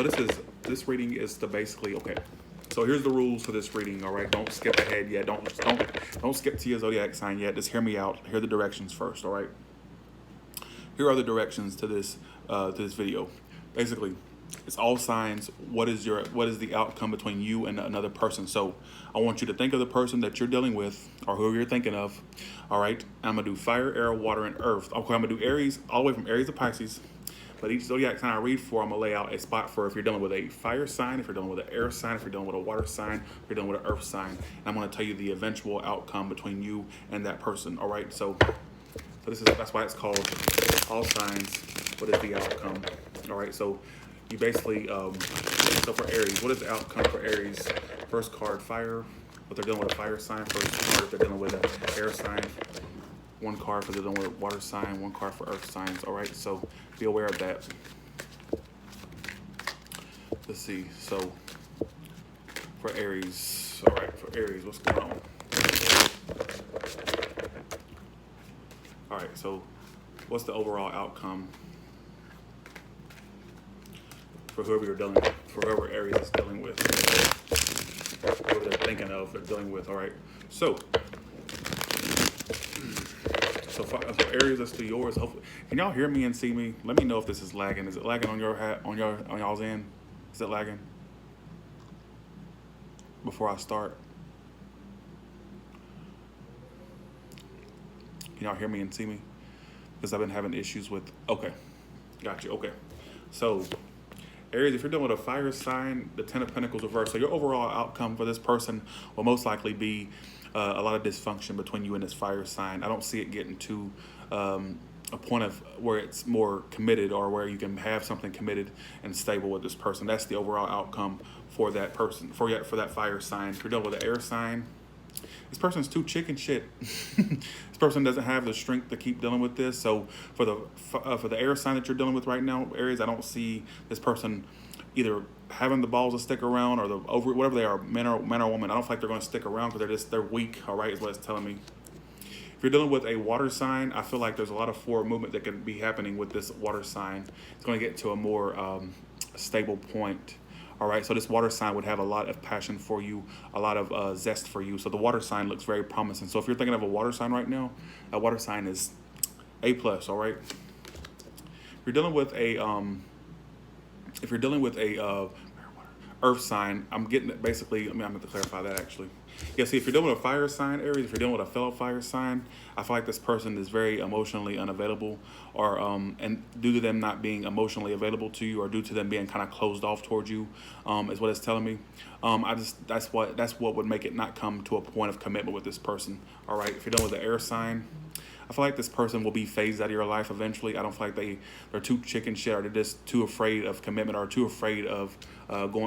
So this reading is to basically, okay. So here's the rules for this reading, all right? Don't skip ahead yet. Don't skip to your zodiac sign yet. Just hear me out. Hear the directions first, all right? Here are the directions to this video. Basically, it's all signs. What is the outcome between you and another person? So I want you to think of the person that you're dealing with or who you're thinking of. All right. I'm gonna do fire, air, water, and earth. Okay, I'm gonna do Aries all the way from Aries to Pisces. But each zodiac sign I read for, I'm gonna lay out a spot for if you're dealing with a fire sign, if you're dealing with an air sign, if you're dealing with a water sign, if you're dealing with an earth sign. And I'm gonna tell you the eventual outcome between you and that person. All right. So that's why it's called all signs. What is the outcome? All right. So you basically so for Aries, what is the outcome for Aries? First card, fire. If they're dealing with a fire sign. First card, if they're dealing with an air sign. One card for the dealing with a water sign. One card for earth signs. All right. So be aware of that. Let's see. So for Aries, all right. For Aries, what's going on? All right. So what's the overall outcome for whoever you're dealing with, for whoever Aries is dealing with, whoever they're thinking of, they're dealing with, all right? So Aries, let's do yours. Hopefully, can y'all hear me and see me? Let me know if this is lagging. Is it lagging on y'all's end? Is it lagging? Before I start, can y'all hear me and see me? Because I've been having issues with. Okay, got you. Okay, so Aries, if you're dealing with a fire sign, the Ten of Pentacles reversed. So your overall outcome for this person will most likely be a lot of dysfunction between you and this fire sign. I don't see it getting to a point of where it's more committed or where you can have something committed and stable with this person. That's the overall outcome for that person, for that fire sign. If you're dealing with an air sign, this person's too chicken shit. This person doesn't have the strength to keep dealing with this. So for the air sign that you're dealing with right now, Aries, I don't see this person either having the balls to stick around or whatever they are, man or woman. I don't feel like they're going to stick around because they're weak. All right, is what it's telling me. If you're dealing with a water sign, I feel like there's a lot of forward movement that could be happening with this water sign. It's going to get to a more stable point. All right, so this water sign would have a lot of passion for you, a lot of zest for you. So the water sign looks very promising. So if you're thinking of a water sign right now, that water sign is A+, all right? If you're dealing with a earth sign, I'm getting it basically, I'm going to clarify that actually. Yeah, see, if you're dealing with a fire sign, Aries, if you're dealing with a fellow fire sign, I feel like this person is very emotionally unavailable, or and due to them not being emotionally available to you, or due to them being kind of closed off towards you, is what it's telling me. That's what would make it not come to a point of commitment with this person. All right, if you're dealing with the air sign, I feel like this person will be phased out of your life eventually. I don't feel like they're too chicken shit, or they're just too afraid of commitment, or too afraid of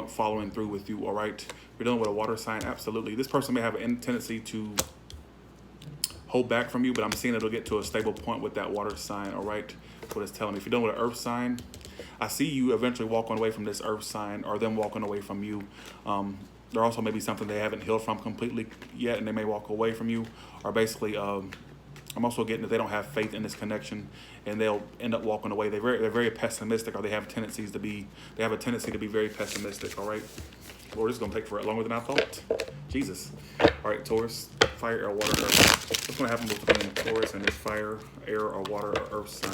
following through with you. All right, if you're dealing with a water sign, absolutely. This person may have a tendency to hold back from you, but I'm seeing it'll get to a stable point with that water sign. All right, what it's telling me. If you're dealing with an earth sign, I see you eventually walking away from this earth sign, or them walking away from you. There also may be something they haven't healed from completely yet, and they may walk away from you, or basically. I'm also getting that they don't have faith in this connection, and they'll end up walking away. They're very pessimistic, or they have a tendency to be very pessimistic. All right, Lord, this is gonna take longer than I thought. Jesus. All right, Taurus, fire, air, water, earth. What's gonna happen between Taurus and this fire, air, or water, or earth sign?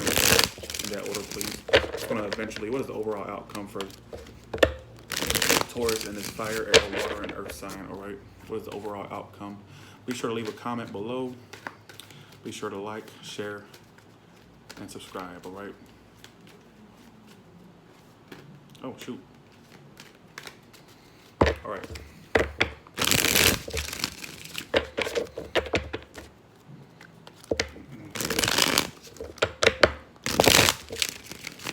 In that order, please. It's gonna eventually. What is the overall outcome for Taurus and this fire, air, water, and earth sign? All right. What is the overall outcome? Be sure to leave a comment below. Be sure to like, share, and subscribe, all right? Oh, shoot. All right.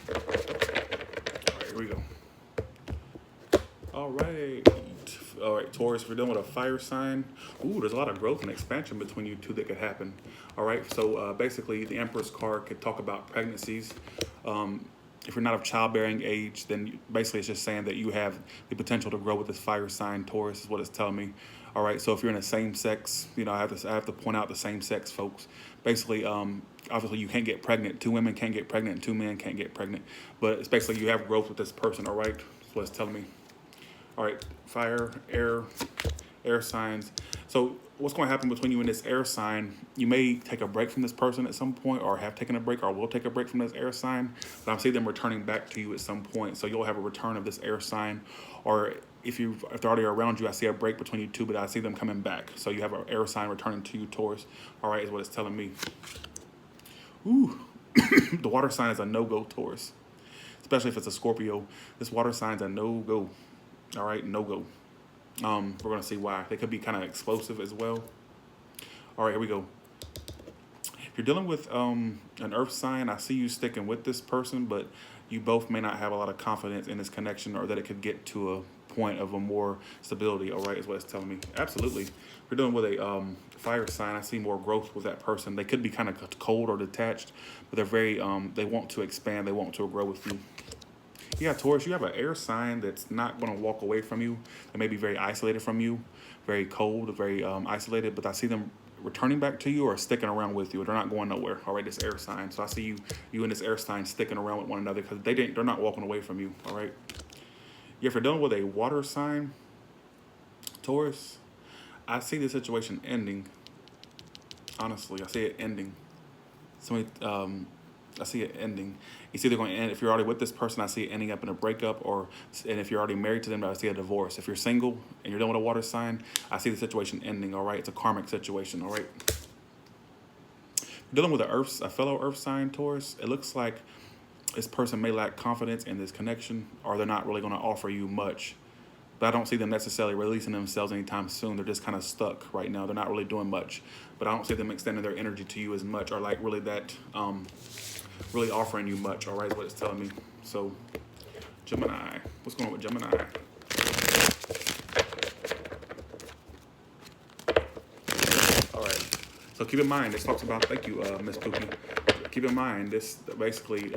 All right, here we go. All right. All right, Taurus, if you're dealing with a fire sign, there's a lot of growth and expansion between you two that could happen. All right, so basically the Empress card could talk about pregnancies. If you're not of childbearing age, then basically it's just saying that you have the potential to grow with this fire sign, Taurus, is what it's telling me. All right, so if you're in a same sex, I have to point out the same sex folks. Basically, obviously you can't get pregnant. 2 women can't get pregnant, and 2 men can't get pregnant. But it's basically you have growth with this person, all right? That's what it's telling me. All right, fire, air signs. So what's going to happen between you and this air sign, you may take a break from this person at some point, or have taken a break, or will take a break from this air sign. But I see them returning back to you at some point. So you'll have a return of this air sign. Or if they're already around you, I see a break between you two, but I see them coming back. So you have an air sign returning to you, Taurus. All right, is what it's telling me. Ooh, the water sign is a no-go, Taurus. Especially if it's a Scorpio. This water sign's a no-go. All right, no-go. We're going to see why. They could be kind of explosive as well. All right, here we go. If you're dealing with an earth sign, I see you sticking with this person, but you both may not have a lot of confidence in this connection, or that it could get to a point of a more stability, all right, is what it's telling me. Absolutely. If you're dealing with a fire sign, I see more growth with that person. They could be kind of cold or detached, but they're very, they want to expand. They want to grow with you. Yeah, Taurus, you have an air sign that's not going to walk away from you. They may be very isolated from you, very cold, very isolated, but I see them returning back to you or sticking around with you. They're not going nowhere, all right, this air sign. So I see you and this air sign sticking around with one another because they're not walking away from you, all right? Yeah, if you're dealing with a water sign, Taurus, I see the situation ending. Honestly, I see it ending. I see it ending. It's either going to end, if you're already with this person, I see it ending up in a breakup, and if you're already married to them, I see a divorce. If you're single and you're dealing with a water sign, I see the situation ending, all right? It's a karmic situation, all right? Dealing with a fellow earth sign, Taurus, it looks like this person may lack confidence in this connection, or they're not really going to offer you much. But I don't see them necessarily releasing themselves anytime soon. They're just kind of stuck right now. They're not really doing much. But I don't see them extending their energy to you as much, or like really that, really offering you much, all right, is what it's telling me. So, Gemini. What's going on with Gemini? All right. So keep in mind, this talks about, thank you, Miss Pookie. Keep in mind, this basically,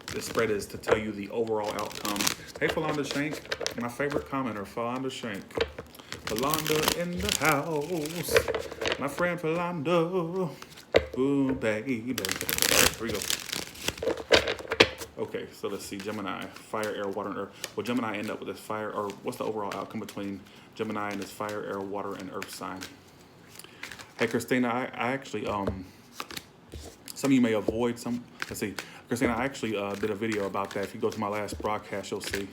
this spread is to tell you the overall outcome. Hey, Philanda Shank, my favorite commenter, Philanda Shank. Philanda in the house. My friend Philanda. Ooh, baby. All right, here we go. Okay, so let's see, Gemini, fire, air, water, and earth. Will Gemini end up with this fire, or what's the overall outcome between Gemini and this fire, air, water, and earth sign? Hey, Christina, I actually, some of you may avoid some, let's see. Christina, I actually did a video about that. If you go to my last broadcast, you'll see.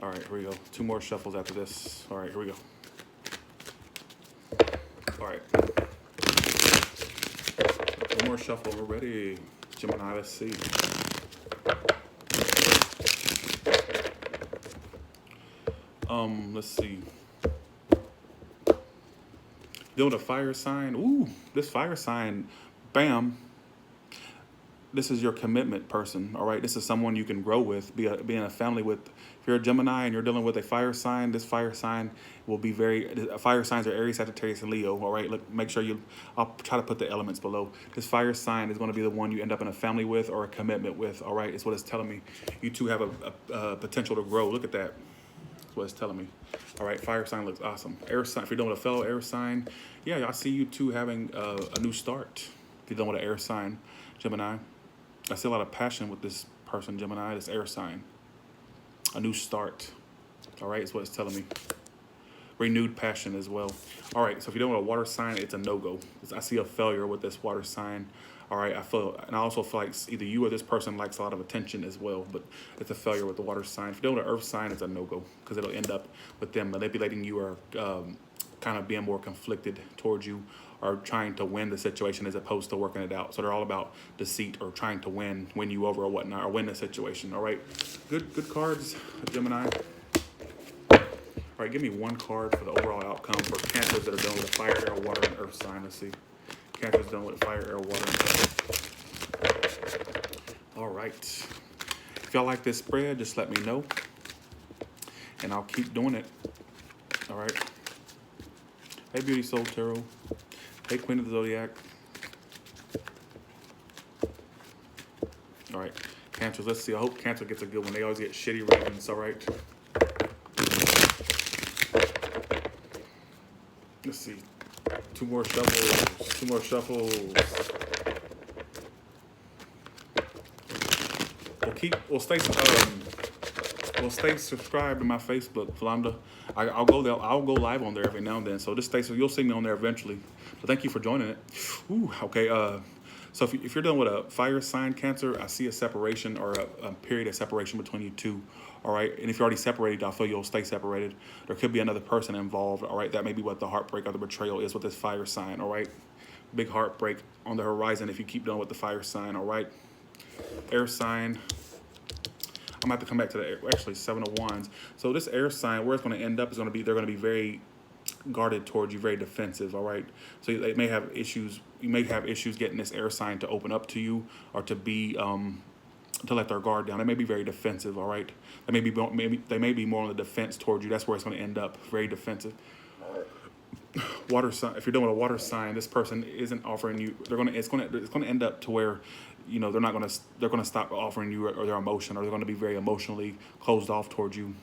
All right, here we go. 2 more shuffles after this. All right, here we go. All right. 1 more shuffle, we're ready. Gemini, let's see. Let's see. Dealing with a fire sign. Ooh, this fire sign, bam. This is your commitment person, all right? This is someone you can grow with, be in a family with. If you're a Gemini and you're dealing with a fire sign, this fire sign will be fire signs are Aries, Sagittarius, and Leo, all right? Look, make sure I'll try to put the elements below. This fire sign is going to be the one you end up in a family with or a commitment with, all right? It's what it's telling me. You two have a potential to grow. Look at that. That's what it's telling me. All right, fire sign looks awesome. Air sign, if you're dealing with a fellow air sign, yeah, I see you two having a new start. If you're dealing with an air sign, Gemini, I see a lot of passion with this person, Gemini, this air sign. A new start. All right, is what it's telling me. Renewed passion as well. All right, so if you're dealing with a water sign, it's a no-go. I see a failure with this water sign. All right, I also feel like either you or this person likes a lot of attention as well, but it's a failure with the water sign. If you're dealing with an earth sign, it's a no-go because it'll end up with them manipulating you or kind of being more conflicted towards you, or trying to win the situation as opposed to working it out. So they're all about deceit or trying to win you over or whatnot, or win the situation. All right, good cards, Gemini. All right, give me 1 card for the overall outcome for Cancers that are dealing with a fire, air, water, and earth sign. Let's see. Cancers dealing with fire, air, water, and earth. All right. If y'all like this spread, just let me know, and I'll keep doing it. All right. Hey, Beauty Soul Tarot. Hey, Queen of the Zodiac. All right, Cancers, let's see. I hope Cancer gets a good one. They always get shitty readings, all right? Let's see. 2 more shuffles. 2 more shuffles. stay subscribed to my Facebook, Flamda. I'll go there. I'll go live on there every now and then. So just stay. So you'll see me on there eventually. But thank you for joining it. Ooh, okay. So if you're dealing with a fire sign, Cancer, I see a separation or a period of separation between you two. All right. And if you're already separated, I feel you'll stay separated. There could be another person involved. All right. That may be what the heartbreak or the betrayal is with this fire sign. All right. Big heartbreak on the horizon if you keep dealing with the fire sign. All right. Air sign. I'm going to have to come back to the, actually, 7 of Wands. So this air sign, where it's going to end up is going to be, they're going to be very guarded towards you, very defensive, all right? So they may have issues, you may have issues getting this air sign to open up to you or to be, to let their guard down. They may be very defensive, all right? They may be more on the defense towards you. That's where it's going to end up, very defensive. Water sign, if you're dealing with a water sign, this person isn't offering you, it's going to end up to where, you know, they're going to stop offering you or their emotion, or they're going to be very emotionally closed off towards you.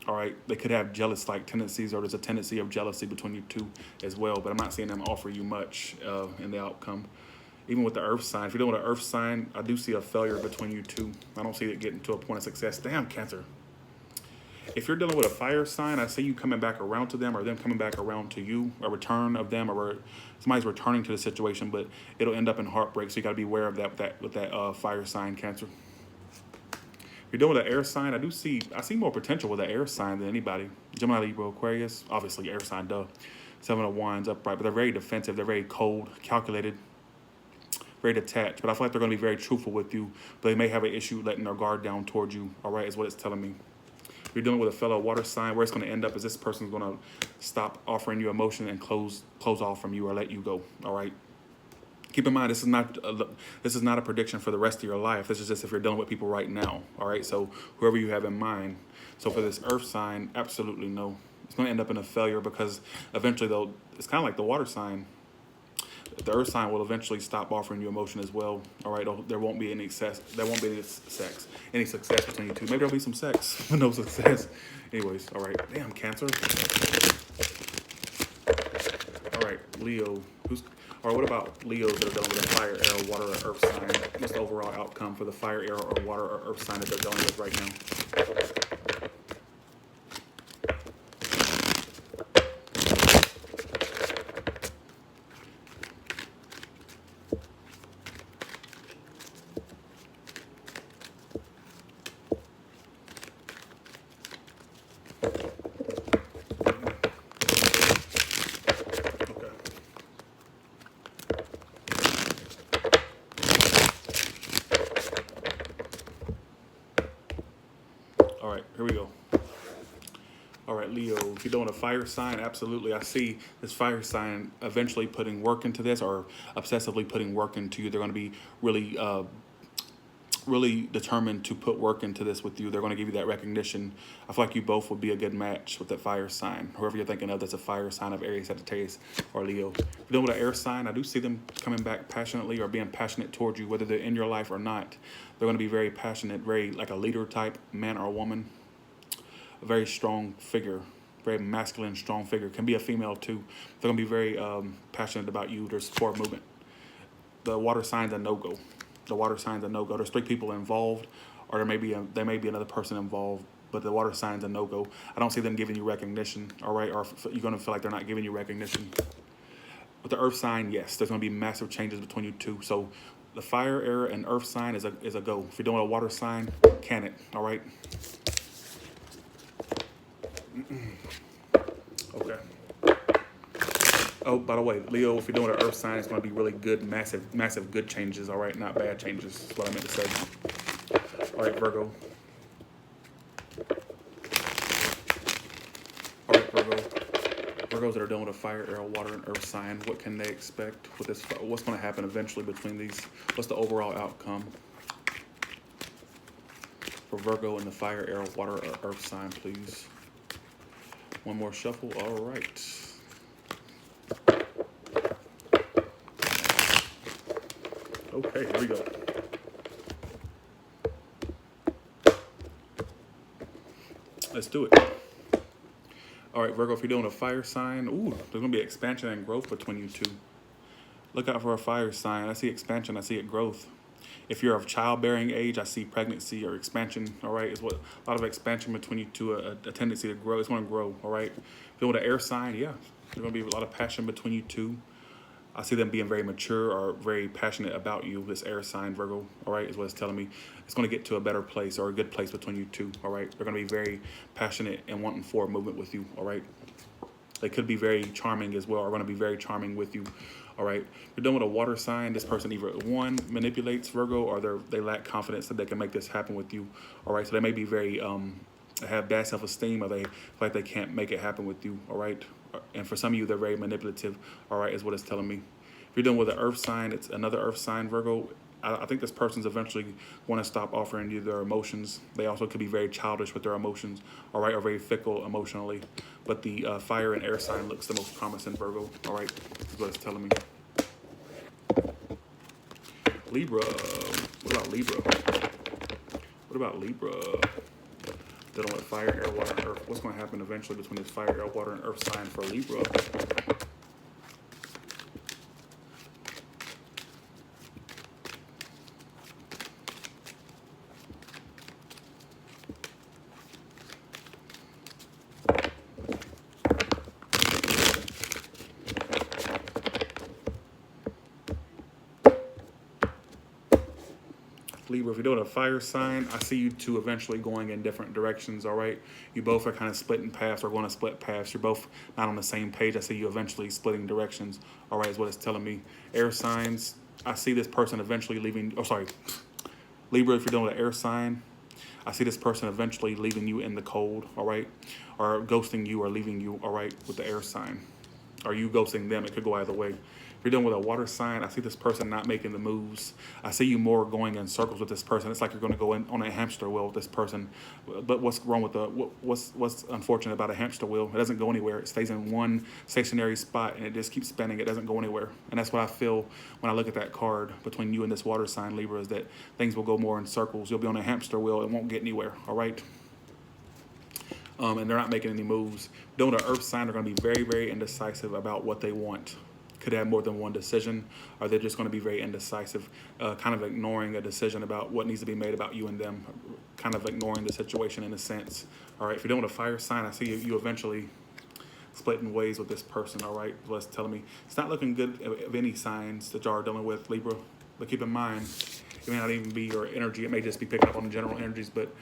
All right, they could have jealous-like tendencies, or there's a tendency of jealousy between you two as well, but I'm not seeing them offer you much in the outcome. Even with the earth sign, if you're dealing with an earth sign, I do see a failure between you two. I don't see it getting to a point of success. Damn, Cancer. If you're dealing with a fire sign, I see you coming back around to them, or them coming back around to you, a return of them, or somebody's returning to the situation, but it'll end up in heartbreak. So you got to be aware of that with that fire sign, Cancer. If you're dealing with an air sign, I see more potential with an air sign than anybody. Gemini, Libra, Aquarius, obviously air sign, duh. 7 of Wands, upright, but they're very defensive. They're very cold, calculated, very detached. But I feel like they're going to be very truthful with you, but they may have an issue letting their guard down towards you. All right, is what it's telling me. You're dealing with a fellow water sign, where it's going to end up is this person's going to stop offering you emotion and close off from you or let you go. All right. Keep in mind, this is not a prediction for the rest of your life. This is just if you're dealing with people right now. All right. So whoever you have in mind. So for this earth sign, absolutely no. It's going to end up in a failure because eventually it's kind of like the water sign. The earth sign will eventually stop offering you emotion as well. All right, there won't be any excess. There won't be any success between you two. Maybe there'll be some sex, but no success. Anyways, all right. Damn, Cancer. All right, Leo. What about Leos that are dealing with a fire, air, water, or earth sign? What's the overall outcome for the fire, air, or water, or earth sign that they're dealing with right now? All right, here we go. All right, Leo, if you're doing a fire sign, absolutely. I see this fire sign eventually putting work into this, or obsessively putting work into you. They're going to be really determined to put work into this with you. They're going to give you that recognition. I feel like you both would be a good match with that fire sign. Whoever you're thinking of that's a fire sign of Aries, Sagittarius, or Leo. If you're dealing with an air sign, I do see them coming back passionately or being passionate towards you, whether they're in your life or not. They're going to be very passionate, very like a leader type, man or woman. A very strong figure, very masculine, strong figure. Can be a female too. They're going to be very passionate about you. There's forward movement. The water sign's a no-go. The water sign's a no-go. There's 3 people involved, or there may be another person involved, but the water sign's a no-go. I don't see them giving you recognition, all right? Or you're going to feel like they're not giving you recognition. With the earth sign, yes, there's going to be massive changes between you two. So the fire, air, and earth sign is a go. If you're doing a water sign, can it, all right? Okay. Oh, by the way, Leo, if you're doing an earth sign, it's going to be really good, massive good changes, all right? Not bad changes, is what I meant to say. All right, Virgo. All right, Virgo. Virgos that are dealing with a fire, air, water, and earth sign, what can they expect with this? What's going to happen eventually between these? What's the overall outcome for Virgo and the fire, air, water, or earth sign, please? One more shuffle. All right. Okay, here we go. Let's do it. All right, Virgo, if you're doing a fire sign, there's going to be expansion and growth between you two. Look out for a fire sign. I see expansion. I see it growth. If you're of childbearing age, I see pregnancy or expansion, all right? It's what a lot of expansion between you two, a tendency to grow. It's going to grow, all right? If you're with an air sign, yeah, there's going to be a lot of passion between you two. I see them being very mature or very passionate about you. This air sign, Virgo, all right, is what it's telling me. It's going to get to a better place or a good place between you two, all right? They're going to be very passionate and wanting forward movement with you, all right? They could be very charming as well, or going to be very charming with you. All right. If you're done with a water sign, this person either one manipulates Virgo or they lack confidence that they can make this happen with you. All right. So they may be very have bad self-esteem, or they feel like they can't make it happen with you. All right. And for some of you, they're very manipulative. All right, is what it's telling me. If you're done with an earth sign, it's another earth sign, Virgo. I think this person's eventually going to stop offering you their emotions. They also could be very childish with their emotions, all right, or very fickle emotionally. But the fire and air sign looks the most promising, Virgo, all right, is what it's telling me. Libra, what about Libra? What about Libra? Dealing with fire, air, water, and earth. What's going to happen eventually between this fire, air, water, and earth sign for Libra? Libra, if you're doing a fire sign, I see you two eventually going in different directions, all right? You both are kind of splitting paths or going to split paths. You're both not on the same page. I see you eventually splitting directions, all right, is what it's telling me. Air signs, I see this person eventually leaving, oh, sorry. Libra, if you're doing an air sign, I see this person eventually leaving you in the cold, all right? Or ghosting you or leaving you, all right, with the air sign. Or you ghosting them, it could go either way. If you're dealing with a water sign, I see this person not making the moves. I see you more going in circles with this person. It's like you're going to go in on a hamster wheel with this person. But what's wrong with what's unfortunate about a hamster wheel? It doesn't go anywhere. It stays in one stationary spot and it just keeps spinning. It doesn't go anywhere. And that's what I feel when I look at that card between you and this water sign, Libra, is that things will go more in circles. You'll be on a hamster wheel. It won't get anywhere. All right. And they're not making any moves. Doing an earth sign, they're going to be very, very indecisive about what they want. Could have more than one decision, or they're just going to be very indecisive, kind of ignoring a decision about what needs to be made about you and them, kind of ignoring the situation in a sense. All right, if you're doing a fire sign, I see you eventually splitting ways with this person, all right? What's telling me it's not looking good of any signs that y'all are dealing with, Libra. But keep in mind, it may not even be your energy. It may just be picking up on the general energies, but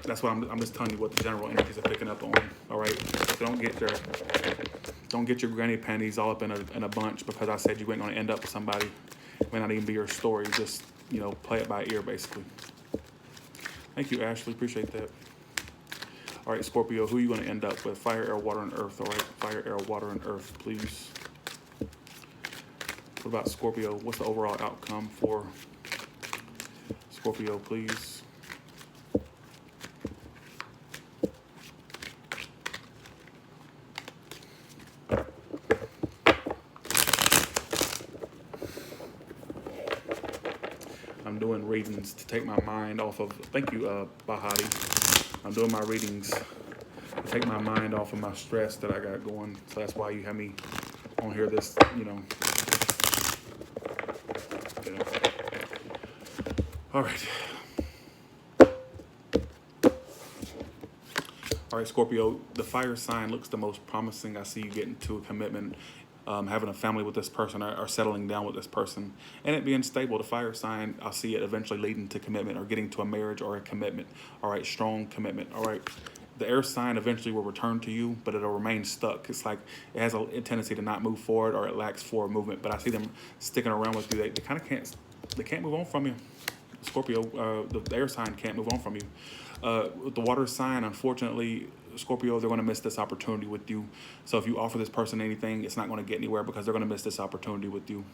that's what I'm just telling you what the general energies are picking up on, all right? So don't get your granny panties all up in a bunch because I said you ain't going to end up with somebody. It may not even be your story. Just, play it by ear, basically. Thank you, Ashley. Appreciate that. All right, Scorpio, who are you going to end up with? Fire, air, water, and earth. All right, fire, air, water, and earth, please. What about Scorpio? What's the overall outcome for Scorpio, please? I'm doing readings to take my mind off of, thank you, Bahati. I'm doing my readings to take my mind off of my stress that I got going. So that's why you have me on here this, All right. All right, Scorpio, the fire sign looks the most promising. I see you getting to a commitment, having a family with this person or settling down with this person and it being stable. The fire sign, I'll see it eventually leading to commitment or getting to a marriage or a commitment. All right, strong commitment. All right. The air sign eventually will return to you, but it'll remain stuck. It's like it has a tendency to not move forward or it lacks forward movement. But I see them sticking around with you. They kind of can't move on from you. Scorpio, the air sign can't move on from you. With the water sign, unfortunately, Scorpio, they're going to miss this opportunity with you. So if you offer this person anything, it's not going to get anywhere because they're going to miss this opportunity with you.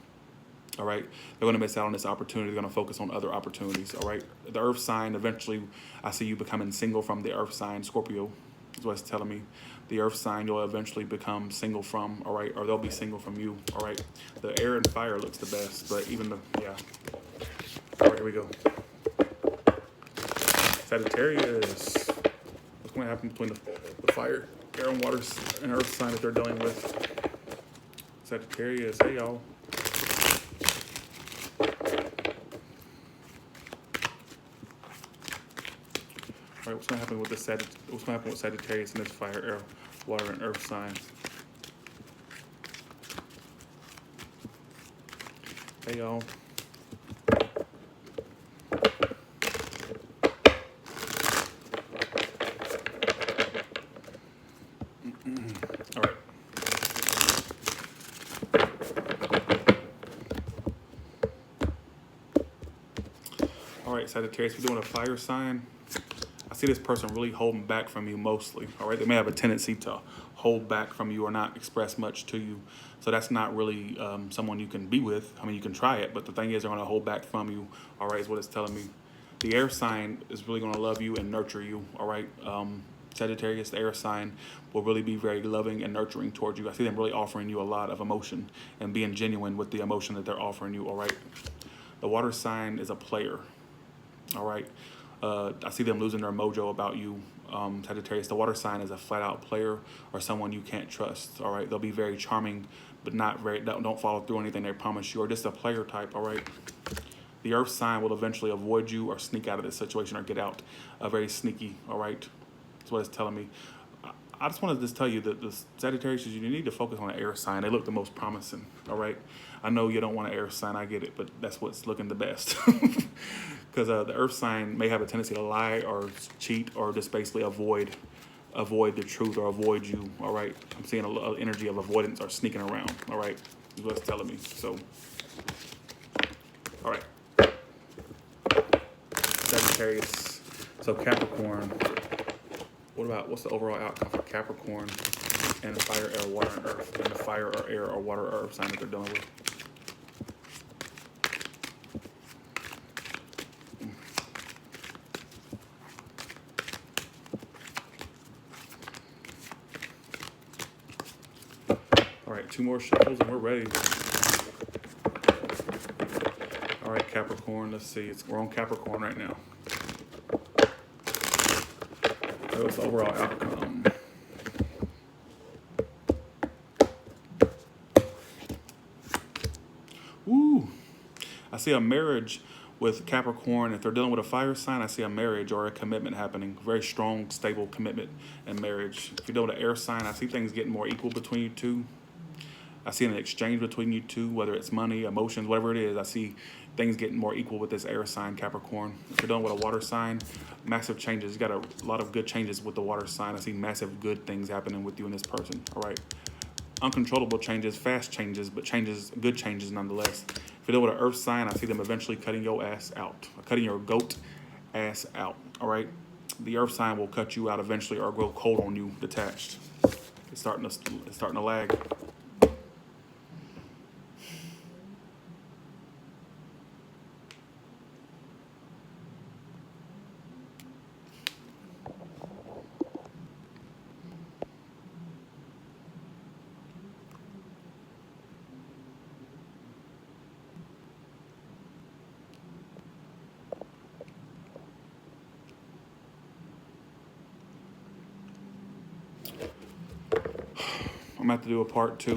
All right. They're going to miss out on this opportunity. They're going to focus on other opportunities. All right. The earth sign, eventually, I see you becoming single from the earth sign, Scorpio, is what it's telling me. The earth sign, you'll eventually become single from, all right, or they'll be single from you, all right. The air and fire looks the best, but even yeah. All right, here we go. Sagittarius. What's going to happen between the fire, air, and water and earth sign that they're dealing with? Sagittarius, hey, y'all. All right, what's gonna happen with the what's gonna happen with Sagittarius in this fire, air, water, and earth signs? Hey y'all. All right. All right, Sagittarius, we're doing a fire sign. I see this person really holding back from you mostly. All right, they may have a tendency to hold back from you or not express much to you. So that's not really someone you can be with. I mean, you can try it, but the thing is they're going to hold back from you. All right, is what it's telling me. The air sign is really going to love you and nurture you. All right, Sagittarius, the air sign, will really be very loving and nurturing towards you. I see them really offering you a lot of emotion and being genuine with the emotion that they're offering you. All right, the water sign is a player. All right. I see them losing their mojo about you, Sagittarius. The water sign is a flat-out player or someone you can't trust. All right, they'll be very charming, but not very. Don't follow through anything they promise you, or just a player type. All right. The earth sign will eventually avoid you or sneak out of this situation or get out. Very sneaky. All right, that's what it's telling me. I just want to tell you that the Sagittarius, you need to focus on the air sign. They look the most promising. All right. I know you don't want an air sign. I get it, but that's what's looking the best. Because the earth sign may have a tendency to lie or cheat or just basically avoid the truth or avoid you. All right. I'm seeing a energy of avoidance or sneaking around. All right. Is what it's telling me. So, all right. Sagittarius. So Capricorn. What's the overall outcome for Capricorn and the fire, air, water, and earth, and the fire or air or water or earth sign that they're dealing with? All right, 2 more shuffles and we're ready. All right, Capricorn, let's see. We're on Capricorn right now. What's the overall outcome? Woo! I see a marriage with Capricorn. If they're dealing with a fire sign, I see a marriage or a commitment happening. Very strong, stable commitment and marriage. If you're dealing with an air sign, I see things getting more equal between you two. I see an exchange between you two, whether it's money, emotions, whatever it is. I see things getting more equal with this air sign, Capricorn. If you're dealing with a water sign, massive changes. You got a lot of good changes with the water sign. I see massive good things happening with you and this person. All right. Uncontrollable changes, fast changes, but changes, good changes nonetheless. If you're dealing with an earth sign, I see them eventually cutting your ass out, cutting your goat ass out. All right. The earth sign will cut you out eventually or grow cold on you, detached. It's starting to lag. I'm going to have to do a part 2.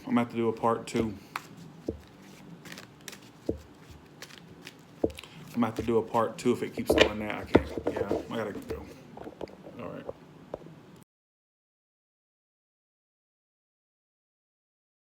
I'm going to have to do a part 2. I'm going to have to do a part 2 if it keeps doing that. I can't. Yeah, I got to go.